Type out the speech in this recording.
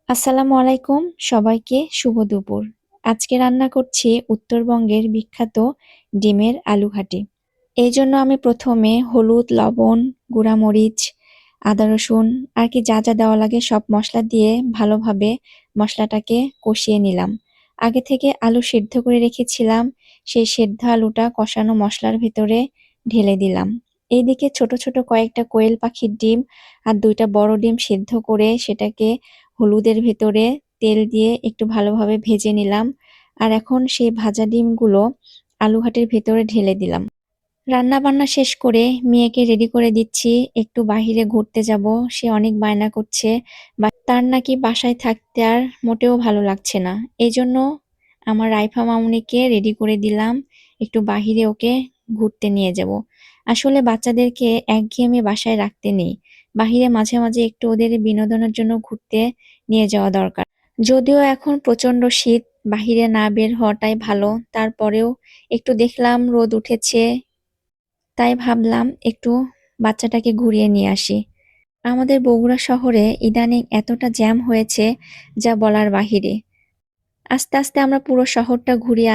আসসালামু আলাইকুম সবাইকে শুভ দুপুর। আজকে রান্না করছি উত্তরবঙ্গের বিখ্যাত ডিমের আলু ঘাটি। এই জন্য আমি প্রথমে হলুদ, লবণ, গুঁড়ামরিচ, আদা রসুন আর কি যা যা দেওয়া লাগে সব মশলা দিয়ে ভালোভাবে মশলাটাকে কষিয়ে নিলাম। আগে থেকে আলু সিদ্ধ করে রেখেছিলাম, সেই সেদ্ধ আলুটা কষানো মশলার ভেতরে ঢেলে দিলাম। এইদিকে ছোট ছোট কয়েকটা কোয়েল পাখির ডিম আর ২টা বড় ডিম সিদ্ধ করে সেটাকে হলুদের ভেতরে তেল দিয়ে একটু ভালোভাবে ভেজে নিলাম। আর এখন সেই ভাজা ডিমগুলো আলু ঘাটির ভেতরে ঢেলে দিলাম। রান্না-বান্না শেষ করে মেয়েকে রেডি করে দিচ্ছি, একটু বাহিরে ঘুরতে যাব। সে অনেক বায়না করছে। তার নাকি বাসায় থাকতে আর মোটেও ভালো লাগছে না। এজন্য আমার রাইফা মামুনিকে রেডি করে দিলাম, একটু বাহিরে ওকে ঘুরতে নিয়ে যাব। আসলে বাচ্চাদেরকে একঘেয়েমি বাসায় রাখতে নেই। বাহিরে মাঝে মাঝে একটু ওদের বিনোদনের জন্য ঘুরতে নিয়ে যাওয়া দরকার। যদিও এখন প্রচণ্ড শীত, বাহিরে না বের হওয়াটাই ভালো। তারপরেও একটু দেখলাম রোদ উঠেছে, তাই ভাবলাম একটু বাচ্চাটাকে ঘুরিয়ে নিয়ে আসি। আমাদের বগুড়া শহরে ইদানিং এতটা জ্যাম হয়েছে যা বলার বাহিরে। আস্তে আস্তে আমরা পুরো শহরটা ঘুরিয়ে